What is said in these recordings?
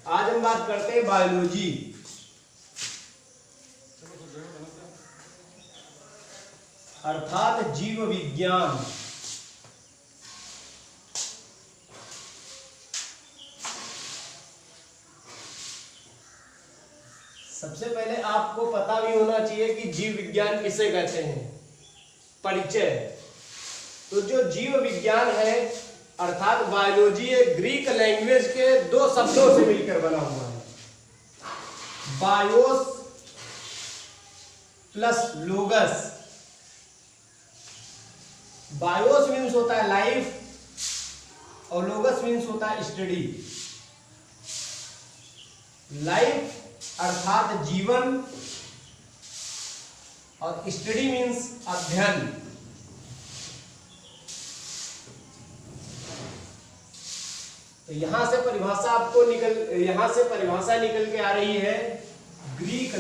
आज हम बात करते हैं बायोलॉजी, अर्थात जीव विज्ञान। सबसे पहले आपको पता भी होना चाहिए कि जीव विज्ञान किसे कहते हैं। परिचय। तो जो जीव विज्ञान है अर्थात बायोलॉजी एक ग्रीक लैंग्वेज के दो शब्दों से मिलकर बना हुआ है, बायोस प्लस लोगस। बायोस मीन्स होता है लाइफ और लोगस मीन्स होता है स्टडी। लाइफ अर्थात जीवन और स्टडी मीन्स अध्ययन। तो यहां से परिभाषा निकल के आ रही है ग्रीक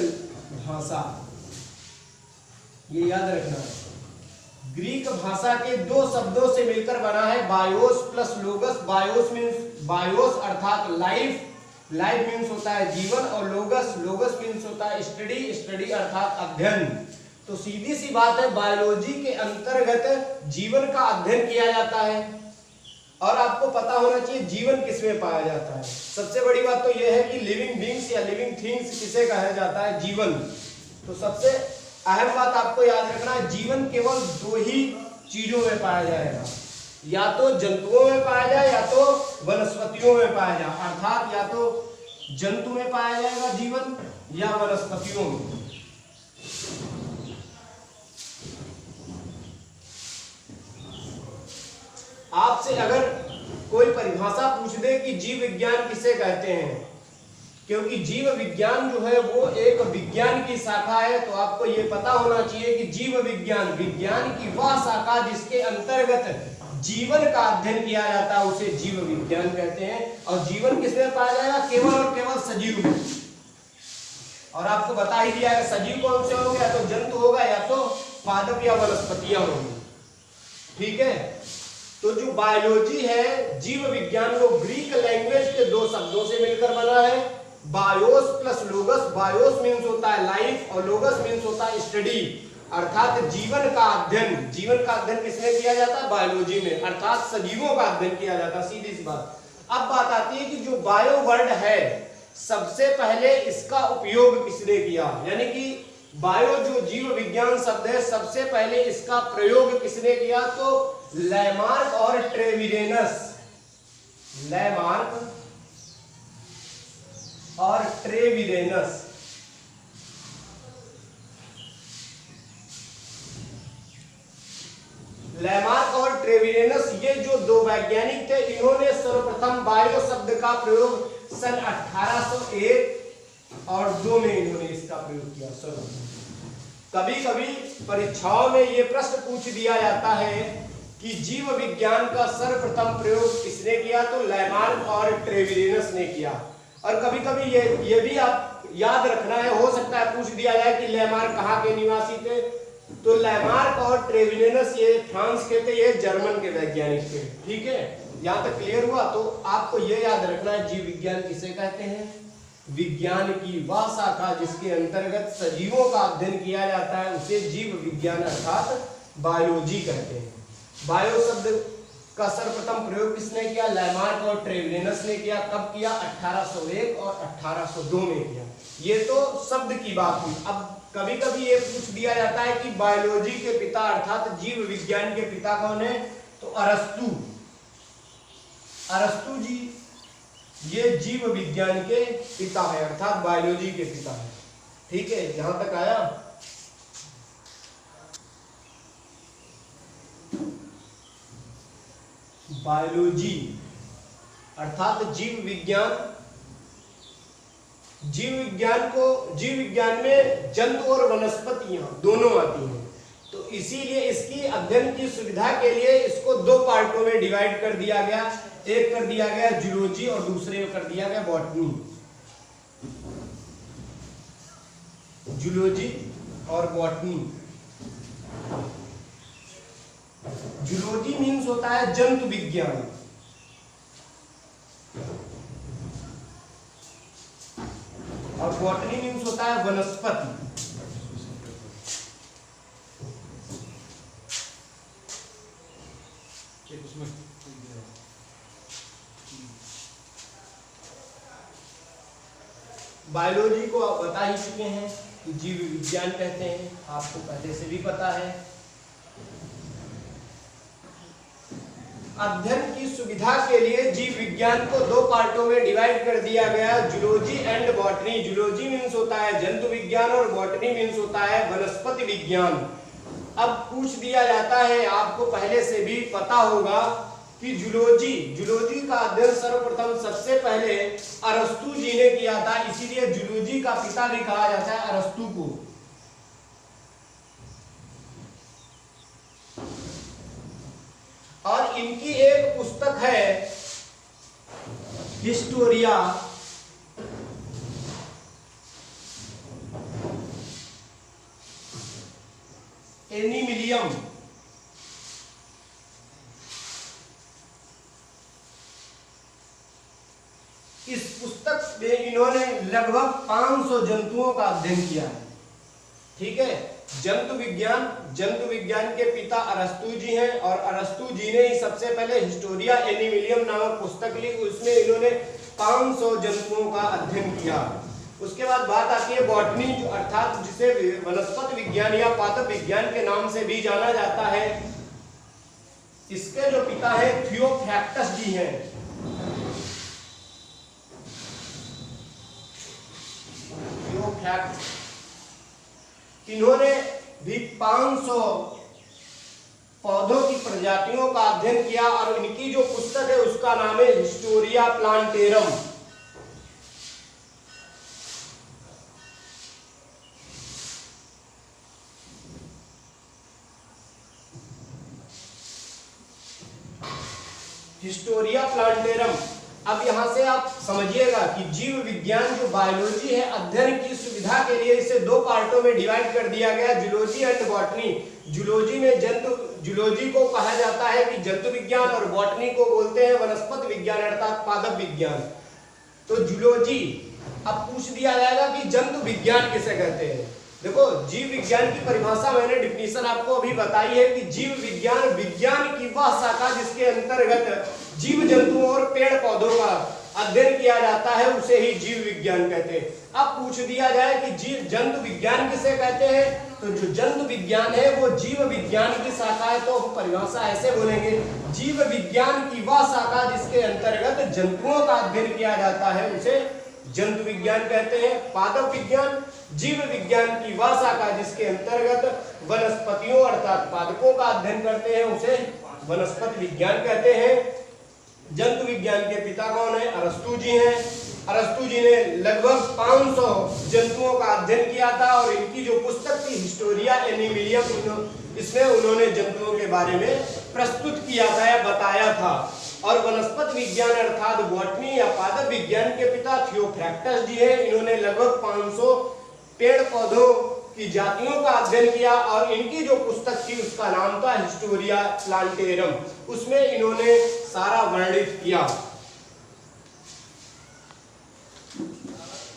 भाषा, ये याद रखना। ग्रीक भाषा के दो शब्दों से मिलकर बना है BIOS plus लोगस। BIOS means BIOS अर्थात लाइफ, लाइफ मीन्स होता है जीवन, और लोगस, लोगस मीन्स होता है स्टडी, स्टडी अर्थात अध्ययन। तो सीधी सी बात है, बायोलॉजी के अंतर्गत जीवन का अध्ययन किया जाता है। और आपको पता होना चाहिए जीवन किसमें पाया जाता है। सबसे बड़ी बात तो यह है कि लिविंग बींग्स या लिविंग थिंग्स किसे कहा जाता है, जीवन। तो सबसे अहम बात आपको याद रखना है, जीवन केवल दो ही चीजों में पाया जाएगा, या तो जंतुओं में पाया जाए या तो वनस्पतियों में पाया जाए। अर्थात या तो जंतु में पाया जाएगा जीवन या वनस्पतियों में। आपसे अगर कोई परिभाषा पूछ दे कि जीव विज्ञान किसे कहते हैं, क्योंकि जीव विज्ञान जो है वो एक विज्ञान की शाखा है, तो आपको ये पता होना चाहिए कि जीव विज्ञान, विज्ञान की वह शाखा जिसके अंतर्गत जीवन का अध्ययन किया जाता है उसे जीव विज्ञान कहते हैं। और जीवन किसमें पाया जाएगा, केवल और केवल सजीव में। और आपको बता ही दिया है सजीव कौन से होंगे, या तो जंतु होगा या तो पादप या वनस्पतियां होंगी। ठीक है। तो जो बायोलॉजी है, जीव विज्ञान, वो ग्रीक लैंग्वेज के दो शब्दों से मिलकर बना है, बायोस प्लस लोगस। बायोस मीन्स होता है लाइफ और लोगस मीन्स होता है स्टडी, अर्थात जीवन का अध्ययन। जीवन का अध्ययन किसमें किया जाता है, बायोलॉजी में, अर्थात सजीवों का अध्ययन किया जाता है। सीधी सी बात। अब बात आती है कि जो बायो वर्ड है, सबसे पहले इसका उपयोग किसने किया, यानी कि बायो जो जीव विज्ञान शब्द है, सबसे पहले इसका प्रयोग किसने किया, तो लैमार्क और ट्रेविरेनस। लैमार्क और ट्रेविरेनस। लैमार्क और ट्रेविरेनस ये जो दो वैज्ञानिक थे, इन्होंने सर्वप्रथम बायो शब्द का प्रयोग सन 1801 और 2 में इन्होंने इसका प्रयोग किया। कभी कभी परीक्षाओं में ये प्रश्न पूछ दिया जाता है कि जीव विज्ञान का सर्वप्रथम प्रयोग किसने किया, तो लैमार्क और ट्रेविरेनस ने किया। और कभी कभी ये भी आप याद रखना है, हो सकता है पूछ दिया जाए कि लैमार्क कहाँ के निवासी थे, तो लैमार्क और ट्रेविरेनस ये फ्रांस के थे, ये जर्मन के वैज्ञानिक थे। ठीक है, यहाँ तक क्लियर हुआ। तो आपको ये याद रखना है जीव विज्ञान किसे कहते हैं, विज्ञान की वह शाखा जिसके अंतर्गत सजीवों का अध्ययन किया जाता है उसे जीव विज्ञान अर्थात बायोलॉजी कहते हैं। बायो शब्द का सर्वप्रथम प्रयोग किसने किया, लैमार्क और ट्रेविरेनस ने किया। कब किया, 1801 और 1802 में किया। ये तो शब्द की बात हुई। अब कभी कभी ये पूछ दिया जाता है कि बायोलॉजी के पिता अर्थात जीव विज्ञान के पिता कौन है, तो अरस्तु। अरस्तु जी ये जीव विज्ञान के पिता है, अर्थात बायोलॉजी के पिता है। ठीक है, यहां तक आया। बायोलॉजी अर्थात जीव विज्ञान। जीव विज्ञान में जंतु और वनस्पतियां दोनों आती हैं, तो इसीलिए इसकी अध्ययन की सुविधा के लिए इसको दो पार्टों में डिवाइड कर दिया गया। एक कर दिया गया जूलॉजी और दूसरे कर दिया गया बॉटनी। जूलॉजी और बॉटनी। जूलॉजी मीन्स होता है जंतु विज्ञान और बॉटनी मीन्स होता है वनस्पति। बायोलॉजी को आप बता ही चुके हैं कि जीव विज्ञान कहते हैं, आपको पहले से भी पता है। अध्ययन की सुविधा के लिए जीव विज्ञान को दो पार्टों में डिवाइड कर दिया गया, zoology and botany. Zoology means होता है जंतु विज्ञान और बॉटनी मीन्स होता है वनस्पति विज्ञान। अब पूछ दिया जाता है, आपको पहले से भी पता होगा कि जूलॉजी का अध्ययन सर्वप्रथम सबसे पहले अरस्तु जी ने किया था, इसीलिए जूलॉजी का पिता भी कहा जाता है अरस्तु को। और इनकी एक पुस्तक है हिस्टोरिया एनिमिलियम। इस पुस्तक में इन्होंने लगभग 500 जंतुओं का अध्ययन किया है। ठीक है, जंतु विज्ञान के पिता अरस्तु जी हैं और अरस्तु जी ने ही सबसे पहले हिस्टोरिया एनिमिलियम नामक पुस्तक ली, उसमें इन्होंने 500 जंतुओं का अध्ययन किया। उसके बाद बात आती है बॉटनी, जो अर्थात जिसे वनस्पति विज्ञान या पादप विज्ञान के नाम से भी जाना जाता है। इसके जो पिता है थियोफ्रैक्टस जी हैं। इन्होंने भी 500 पौधों की प्रजातियों का अध्ययन किया और इनकी जो पुस्तक है उसका नाम है हिस्टोरिया प्लांटेरम। Historia plantarum. अब यहां से आप समझिएगा कि जीव विज्ञान जो बायोलॉजी है, अध्ययन की सुविधा के लिए इसे दो पार्टों में डिवाइड कर दिया गया, जूलॉजी एंड बॉटनी। जूलॉजी को कहा जाता है कि जंतु विज्ञान और बॉटनी को बोलते हैं वनस्पति विज्ञान अर्थात पादप विज्ञान। तो जूलॉजी, अब पूछ दिया जाएगा कि जंतु विज्ञान किसे कहते हैं। देखो, जीव विज्ञान की परिभाषा मैंने डिफिनीशन आपको अभी बताई है कि जीव विज्ञान विज्ञान की वह शाखा जिसके अंतर्गत जीव जंतुओं और पेड़ पौधों का अध्ययन किया जाता है, उसे ही जीव विज्ञान कहते हैं। अब पूछ दिया जाए कि जीव जंतु विज्ञान किसे कहते हैं, तो जो जंतु विज्ञान है वो जीव विज्ञान की शाखा है। तो परिभाषा ऐसे बोलेंगे, जीव विज्ञान की वह शाखा जिसके अंतर्गत जंतुओं का अध्ययन किया जाता है उसे जंतु विज्ञान कहते हैं। पादप विज्ञान, जीव विज्ञान की वह शाखा जिसके अंतर्गत वनस्पतियों अर्थात पादपों का अध्ययन करते हैं उसे वनस्पति विज्ञान कहते हैं। जंतु विज्ञान के पिता कौन है? अरस्तु जी हैं। अरस्तु जी ने लगभग 500 जंतुओं का अध्ययन किया था और इनकी जो पुस्तक थी हिस्टोरिया एनिमिलियम, इसमें उन्होंने जंतुओं के बारे में प्रस्तुत किया था या बताया था। और वनस्पति विज्ञान अर्थात बॉटनी या पादप विज्ञान के पिता थियोफ्रैक्टस जी हैं। इन्होंने लगभग 500 पेड़ पौधों की जातियों का अध्ययन किया और इनकी जो पुस्तक थी उसका नाम था हिस्टोरिया प्लांटेरम। उसमें इन्होंने सारा वर्णित किया।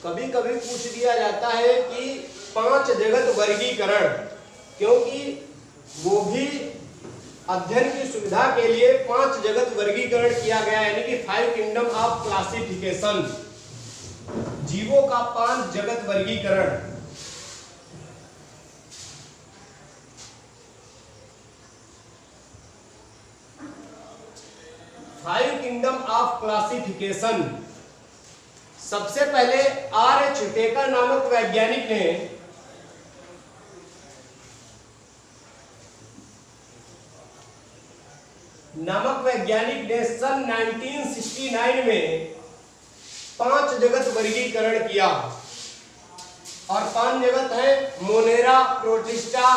कभी कभी पूछ दिया जाता है कि 5 जगत वर्गीकरण, क्योंकि वो भी अध्ययन की सुविधा के लिए 5 जगत वर्गीकरण किया गया, यानी कि 5 किंगडम ऑफ क्लासिफिकेशन, जीवों का 5 जगत वर्गीकरण। Five kingdom of classification. सबसे पहले R.H. टेकर नामक वैज्ञानिक ने सन 1969 में 5 जगत वर्गीकरण किया और 5 जगत है मोनेरा, प्रोटिस्टा,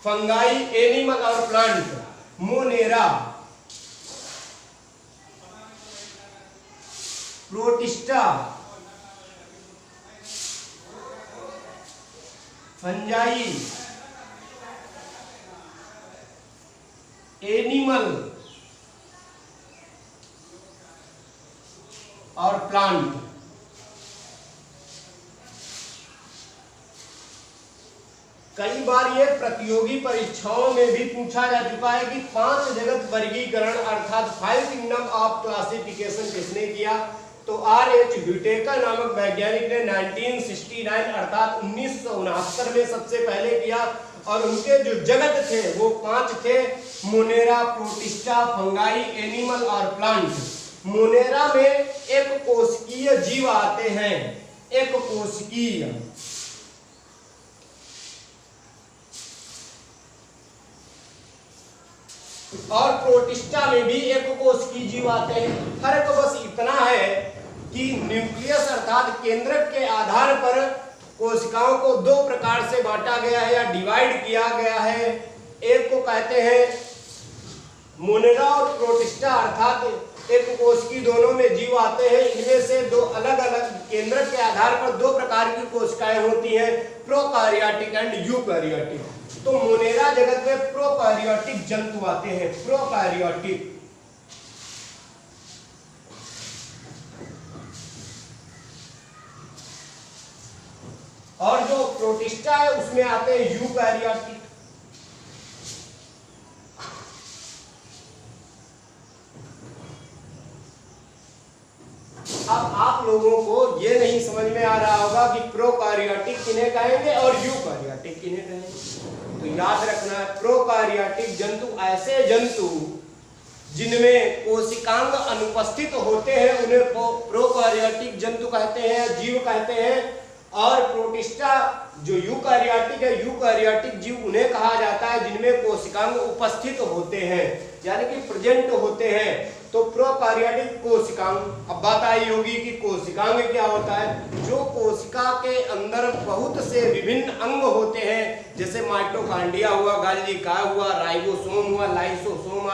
फंगाई, एनिमल और plant. Monera, protista, fungi, animal और प्लांट। कई बार ये प्रतियोगी परीक्षाओं में भी पूछा जा चुका है कि 5 जगत वर्गीकरण अर्थात 5 किंगडम ऑफ क्लासिफिकेशन किसने किया? तो R.H. व्हिटेकर नामक वैज्ञानिक ने 1969 अर्थात 1969 में सबसे पहले किया और उनके जो जगत थे वो 5 थे: मोनेरा, प्रोटिस्टा, फंगाई, एनिमल और प्लांट। मोनेरा में एक कोशिकीय जीव आते हैं, एक कोशिकीय, और प्रोटिस्टा में भी एक कोशिकीय जीव आते हैं। फर्क बस इतना है कि न्यूक्लियस अर्थात केंद्रक के आधार पर कोशिकाओं को 2 प्रकार से बांटा गया है या डिवाइड किया गया है। एक को कहते हैं मोनेरा और प्रोटिस्टा अर्थात एक कोशिकी, दोनों में जीव आते हैं। इनमें से 2 अलग अलग केंद्रक के आधार पर 2 प्रकार की कोशिकाएं होती हैं, प्रोकार्योटिक एंड यूकार्योटिक। तो मोनेरा जगत में प्रोकार्योटिक जंतु आते हैं, प्रोकार्योटिक। और जो प्रोटिस्टा है उसमें आते हैं यूकार्योटिक। अब आप लोगों को ये नहीं समझ में आ रहा होगा कि प्रोकार्योटिक किन्हें कहेंगे और यूकार्योटिक किन्हें कहेंगे। तो याद रखना है, प्रोकार्योटिक जंतु ऐसे जंतु जिनमें कोशिकांग अनुपस्थित होते हैं उन्हें प्रोकार्योटिक जंतु कहते हैं, जीव कहते हैं। और प्रोटिस्टा जो यूकार्योटिक है, यूकार्योटिक जीव उन्हें कहा जाता है जिनमें कोशिकांग उपस्थित होते हैं, यानी कि प्रेजेंट होते हैं। तो प्रोकार्योटिक कोशिकांग, अब बात आई होगी कि कोशिकांग क्या होता है। जो कोशिका के अंदर बहुत से विभिन्न अंग होते हैं, जैसे माइटोकॉन्ड्रिया हुआ, गाल्गी काय हुआ, राइबोसोम हुआ, लाइसोसोम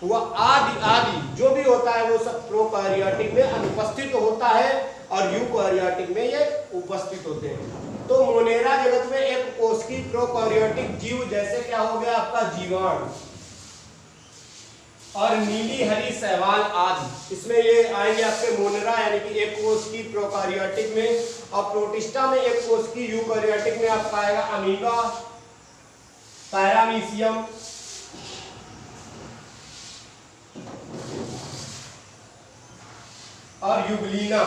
हुआ, आदि आदि जो भी होता है वो सब प्रोकार्योटिक में अनुपस्थित होता है और यूकार्योटिक में ये उपस्थित होते हैं। तो मोनेरा जगत में एक कोशिकीय प्रोकार्योटिक जीव, जैसे क्या हो गया आपका जीवाणु और नीली हरी शैवाल आदि, इसमें ये आएंगे आपके मोनेरा यानी कि एक कोशिकीय प्रोकार्योटिक में। और प्रोटिस्टा में एक कोशिकीय यूकार्योटिक में आपका आएगा अमीबा, पैरामीशियम, और यूग्लिना।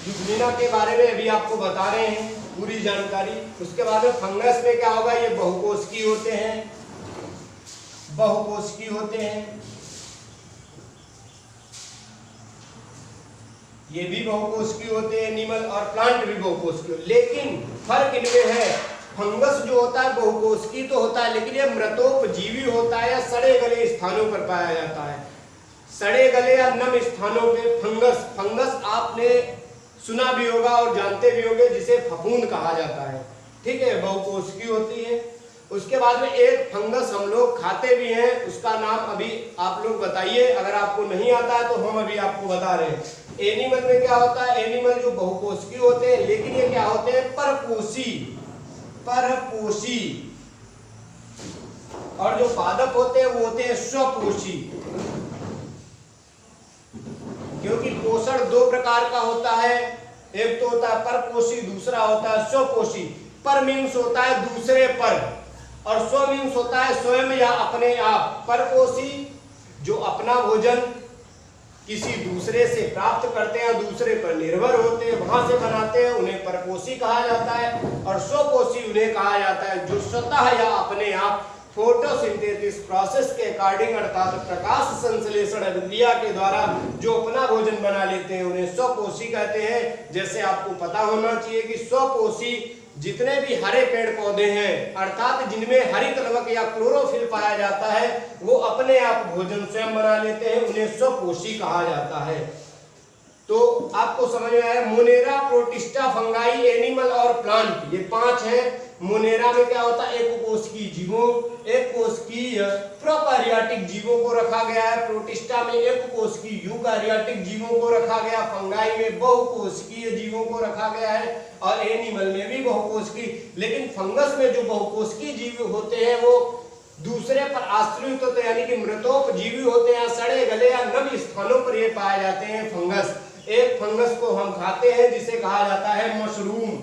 यूग्लिना के बारे में अभी आपको बता रहे हैं पूरी जानकारी। उसके बाद में फंगस में क्या होगा, ये बहुकोशिकीय होते हैं, बहुकोशिकीय होते हैं, ये भी बहुकोशिकीय होते हैं एनिमल, और प्लांट भी बहुकोशिकीय। लेकिन फर्क इनमें है, फंगस जो होता है बहुकोशिकीय तो होता है, लेकिन ये मृतोपजीवी होता है या सड़े गले स्थानों पर पाया जाता है, सड़े गले या नम स्थानों पे। फंगस आपने सुना भी होगा और जानते भी होंगे, जिसे फफूंद कहा जाता है, ठीक है, बहुकोशिकीय होती है। उसके बाद में एक फंगस हम लोग खाते भी हैं, उसका नाम अभी आप लोग बताइए, अगर आपको नहीं आता है तो हम अभी आपको बता रहे हैं। एनिमल में क्या होता है, एनिमल जो बहुकोशिकीय होते हैं, लेकिन ये क्या होते हैं, परपोषी, परपोषी। और जो पादप होते हैं वो होते हैं स्वपोषी, क्योंकि पोषण 2 प्रकार का होता है, एक तो होता है परपोषी, दूसरा होता है स्वपोषी। पर मीन्स होता है दूसरे पर, और स्व मीन्स होता है स्वयं या अपने आप। परपोषी जो अपना भोजन किसी दूसरे से प्राप्त करते हैं, दूसरे पर निर्भर होते हैं, वहां से बनाते हैं, उन्हें परपोषी कहा जाता है। और स्वपोषी उन्हें कहा जाता है जो स्वतः या अपने आप फोटोसिंथेसिस प्रोसेस के अकॉर्डिंग अर्थात प्रकाश संश्लेषण अभिक्रिया के द्वारा जो अपना भोजन बना लेते हैं, उन्हें स्वपोषी कहते हैं। जैसे आपको पता होना चाहिए कि स्वपोषी जितने भी हरे पेड़ पौधे हैं, अर्थात जिनमें हरित लवक या क्लोरोफिल पाया जाता है, वो अपने आप भोजन स्वयं बना लेते हैं, उन्हें स्वपोषी कहा जाता है। तो आपको समझ में आया, मोनेरा, प्रोटिस्टा, फंगाई, एनिमल और प्लांट, ये 5 हैं। मोनेरा में क्या होता है, एक कोशिकीय जीवों, एक कोशिकीय प्रोकार्योटिक जीवों को रखा गया है। प्रोटिस्टा में एक कोशिकीय यूकार्योटिक जीवों को रखा गया, फंगाई में बहुकोशिकीय जीवों को रखा गया है, और एनिमल में भी बहुकोशिकीय। लेकिन फंगस में जो बहुकोशिकीय जीव होते हैं वो दूसरे पर आश्रित होते हैं, यानी कि मृतोपजीवी होते हैं, सड़े गले या नम स्थानों पर ये पाए जाते हैं फंगस। एक फंगस को हम खाते हैं जिसे कहा जाता है मशरूम।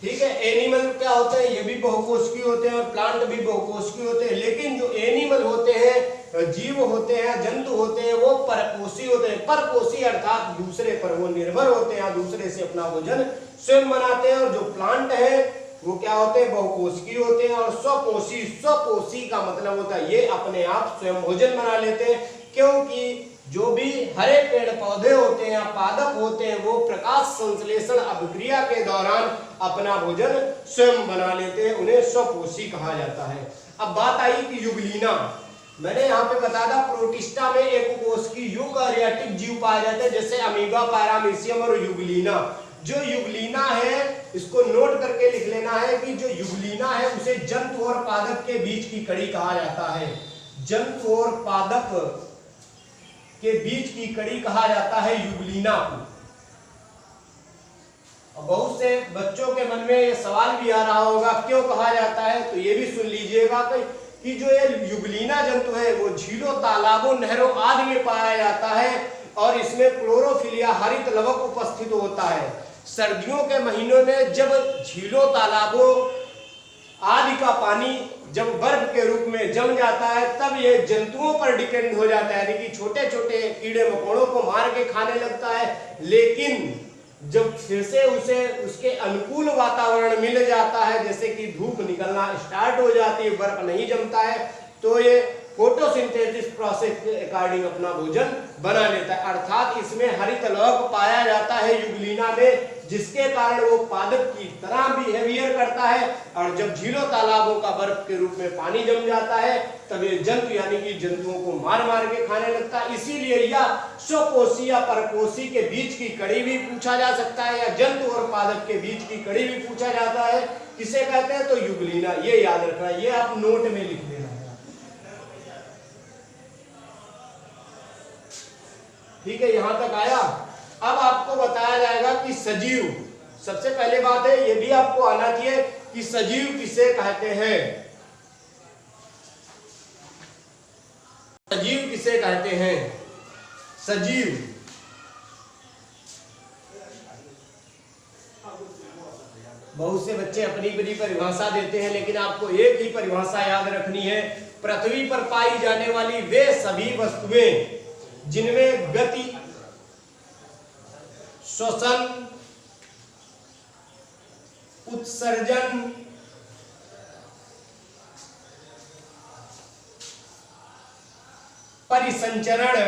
ठीक है, एनिमल क्या होते हैं, ये भी बहुकोशिकी होते हैं और प्लांट भी बहुकोशिकी होते हैं, लेकिन जो एनिमल होते हैं, जीव होते हैं, जंतु होते हैं, वो परपोषी होते हैं। परपोषी अर्थात दूसरे पर वो निर्भर होते हैं, दूसरे से अपना भोजन स्वयं बनाते हैं। और जो प्लांट है वो क्या होते हैं, बहुकोशिकी होते हैं। और स्वपोषी, स्वपोषी का मतलब होता है ये अपने आप स्वयं भोजन बना लेते हैं, क्योंकि जो भी हरे पेड़ पौधे होते हैं या पादप होते हैं वो प्रकाश संश्लेषण अभिक्रिया के दौरान अपना भोजन स्वयं बना लेते हैं, उन्हें स्वपोषी कहा जाता है। अब बात आई कि युगलीना, मैंने यहाँ पे बताया था प्रोटिस्टा में एक कोशिकी यूकार्योटिक जीव पाए जाते हैं, जैसे अमीबा, पैरामीशियम और युगलीना। जो युगलीना है इसको नोट करके लिख लेना है कि जो युगलीना है उसे जंतु और पादप के बीच की कड़ी कहा जाता है। जंतु और पादप के बीच की कड़ी कहा जाता है युगलीना को। बहुत से बच्चों के मन में ये सवाल भी आ रहा होगा क्यों कहा जाता है, तो ये भी सुन लीजिएगा कि जो ये युगलीना जंतु है वो झीलों, तालाबों, नहरों आदि में पाया जाता है और इसमें क्लोरोफिल या हरित लवक उपस्थित होता है। सर्दियों के महीनों में जब झीलों, तालाबों आदि का पानी जब बर्फ के रूप में जम जाता है तब ये जंतुओं पर डिपेंड हो जाता है, यानी कि छोटे छोटे कीड़े मकोड़ों को मार के खाने लगता है। लेकिन जब फिर से उसे उसके अनुकूल वातावरण मिल जाता है, जैसे कि धूप निकलना स्टार्ट हो जाती है, बर्फ नहीं जमता है, तो ये फोटोसिंथेसिस प्रोसेस के अकॉर्डिंग अपना भोजन बना लेता है। अर्थात इसमें हरित लवक पाया जाता है युगलीना में, जिसके कारण वो पादप की तरह बिहेवियर करता है। और जब झीलों, तालाबों का बर्फ के रूप में पानी जम जाता है तब ये जंतु यानी कि जंतुओं को मार मार के खाने लगता है। इसीलिए या स्वपोषी या परपोषी के बीच की कड़ी भी पूछा जा सकता है, या जंतु और पादप के बीच की कड़ी भी पूछा जाता है। किसे कहते हैं, तो युगलीना। ये याद रखना, ये आप नोट में लिख देना। ठीक है, यहां तक आया। अब आपको बताया जाएगा कि सजीव, सबसे पहले बात है ये भी आपको आना चाहिए कि सजीव किसे कहते हैं। सजीव किसे कहते हैं, सजीव बहुत से बच्चे अपनी अपनी परिभाषा देते हैं, लेकिन आपको एक ही परिभाषा याद रखनी है। पृथ्वी पर पाई जाने वाली वे सभी वस्तुएं जिनमें गति, श्वसन, उत्सर्जन, परिसंचरण,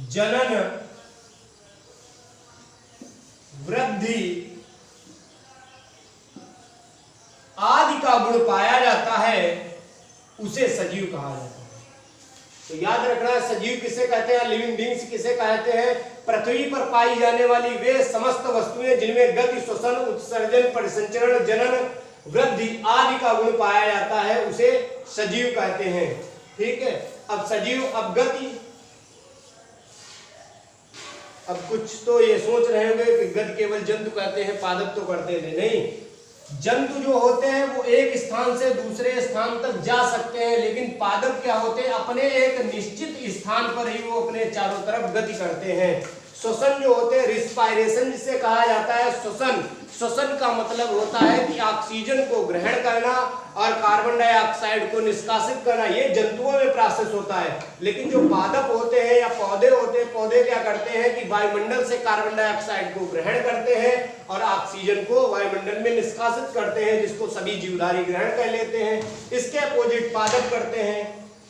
जनन, वृद्धि आदि का गुण पाया जाता है, उसे सजीव कहा जाता है। तो याद रखना है सजीव किसे कहते हैं, लिविंग बीइंग्स किसे कहते हैं। पृथ्वी पर पाई जाने वाली वे समस्त वस्तुएं जिनमें गति, श्वसन, उत्सर्जन, परिसंचरण, जनन, वृद्धि आदि का गुण पाया जाता है, उसे सजीव कहते हैं। ठीक है, अब सजीव, अब गति। अब कुछ तो ये सोच रहे होंगे कि गति केवल जंतु कहते हैं, पादप तो करते थे। नहीं, जंतु जो होते हैं वो एक स्थान से दूसरे स्थान तक जा सकते हैं, लेकिन पादप क्या होते हैं, अपने एक निश्चित स्थान पर ही वो अपने चारों तरफ गति करते हैं। श्वसन जो होते हैं, रिस्पायरेशन जिसे कहा जाता है, श्वसन, श्वसन का मतलब होता है कि ऑक्सीजन को ग्रहण करना और कार्बन डाइऑक्साइड को निष्कासित करना, ये जंतुओं में प्रोसेस होता है। लेकिन जो पादप होते हैं या पौधे होते हैं, पौधे क्या करते हैं कि वायुमंडल से कार्बन डाइऑक्साइड को ग्रहण करते हैं और ऑक्सीजन को वायुमंडल में निष्कासित करते हैं, जिसको सभी जीवधारी ग्रहण कर लेते हैं। इसके अपोजिट पादप करते हैं।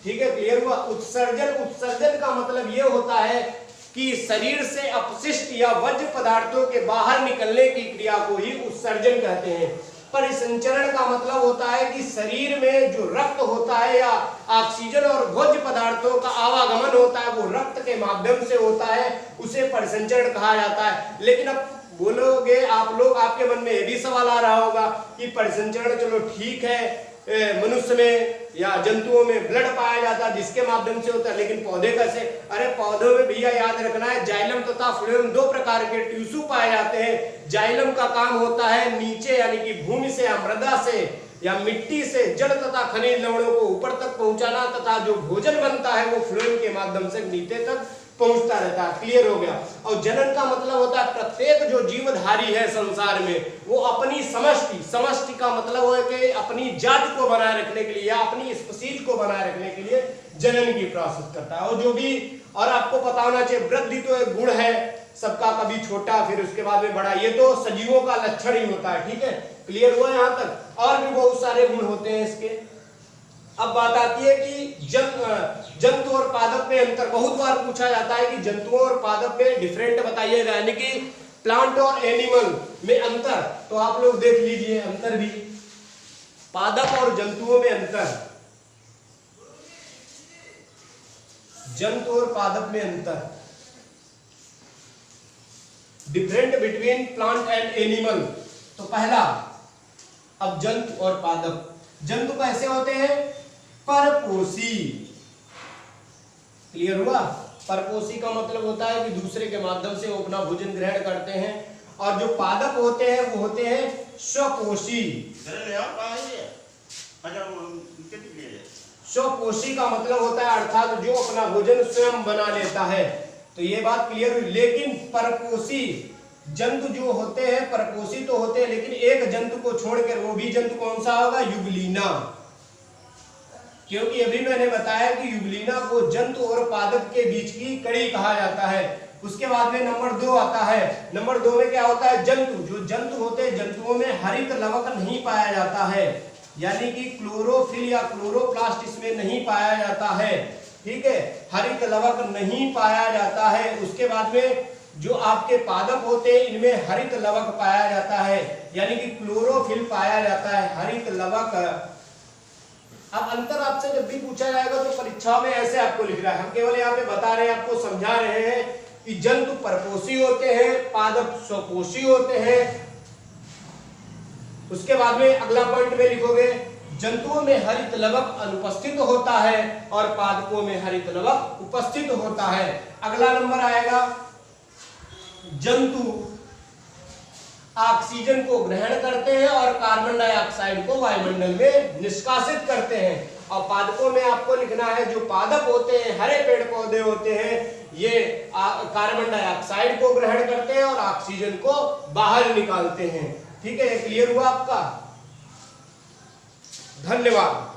ठीक है, क्लियर हुआ। उत्सर्जन, उत्सर्जन का मतलब ये होता है कि शरीर से अपशिष्ट या वज्र पदार्थों के बाहर निकलने की क्रिया को ही उत्सर्जन कहते हैं। परिसंचरण का मतलब होता है कि शरीर में जो रक्त होता है या ऑक्सीजन और भोज्य पदार्थों का आवागमन होता है वो रक्त के माध्यम से होता है, उसे परिसंचरण कहा जाता है। लेकिन अब बोलोगे आप लोग, आपके मन में ये भी सवाल आ रहा होगा कि परिसंचरण चलो ठीक है, मनुष्य में या जंतुओं में ब्लड पाया जाता है जिसके माध्यम से होता है, लेकिन पौधे कैसे। अरे पौधों में भैया याद रखना है, जाइलम तथा फ्लोएम दो प्रकार के टिश्यू पाए जाते हैं। जाइलम का काम होता है नीचे यानी कि भूमि से या मृदा से या मिट्टी से जड़ तथा खनिज लवणों को ऊपर तक पहुंचाना तथा जो भोजन बनता है वो फ्लोएम के माध्यम से नीचे तक पहुंचता रहता है। क्लियर हो गया। और जनन का मतलब होता है प्रत्येक जो जीवधारी है संसार में वो अपनी समष्टि का मतलब है कि अपनी जाति को बनाए रखने के लिए या अपनी स्पीशीज को बनाए रखने के लिए जनन की प्रोसेस करता है। और जो भी और आपको पता होना चाहिए वृद्धि तो एक गुण है सबका, कभी छोटा फिर उसके बाद में बड़ा, ये तो सजीवों का लक्षण ही होता है। ठीक है, क्लियर हुआ यहां तक। और भी बहुत सारे गुण होते हैं इसके। अब बात आती है कि जंतु और पादप में अंतर बहुत बार पूछा जाता है कि जंतुओं और पादप में डिफरेंट बताइएगा, यानी कि प्लांट और एनिमल में अंतर। तो आप लोग देख लीजिए अंतर भी, पादप और जंतुओं में अंतर, जंतु और पादप में अंतर, different between plant and animal. तो पहला, अब जंतु और पादप, जंतु कैसे होते हैं? परपोषी। क्लियर हुआ? परपोषी का मतलब होता है कि दूसरे के माध्यम से वो अपना भोजन ग्रहण करते हैं। और जो पादप होते हैं वो होते हैं स्वपोषी। स्वपोषी का मतलब होता है अर्थात जो अपना भोजन स्वयं बना लेता है। तो ये बात क्लियर हुई। लेकिन परपोषी जंतु जो होते हैं परपोषी तो होते हैं, लेकिन एक जंतु को छोड़कर, वो भी जंतु कौन सा होगा? युगलीना। क्योंकि अभी मैंने बताया कि युगलीना को जंतु और पादप के बीच की कड़ी कहा जाता है। उसके बाद में नंबर 2 आता है। नंबर 2 में क्या होता है? जंतु। जो जंतु होते हैं जंतुओं में हरित लवक नहीं पाया जाता है, यानी कि क्लोरोफिल या क्लोरोप्लास्ट इसमें नहीं पाया जाता है। ठीक है, हरित लवक नहीं पाया जाता है। उसके बाद में जो आपके पादप होते हैं इनमें हरित लवक पाया जाता है, यानी कि क्लोरोफिल पाया जाता है, हरित लवक। अब अंतर आपसे जब भी पूछा जाएगा तो परीक्षा में ऐसे आपको लिखना है। हम केवल यहाँ पे बता रहे हैं, आपको समझा रहे हैं कि जंतु परपोषी होते हैं, पादप स्वपोषी होते हैं। उसके बाद में अगला पॉइंट में लिखोगे जंतुओं में हरित लवक अनुपस्थित होता है और पादपों में हरित लवक उपस्थित होता है। अगला नंबर आएगा, जंतु ऑक्सीजन को ग्रहण करते हैं और कार्बन डाइऑक्साइड को वायुमंडल में निष्कासित करते हैं। और पादपों में आपको लिखना है जो पादप होते हैं, हरे पेड़ पौधे होते हैं, ये कार्बन डाइऑक्साइड को ग्रहण करते हैं और ऑक्सीजन को बाहर निकालते हैं। ठीक है, क्लियर हुआ आपका? धन्यवाद।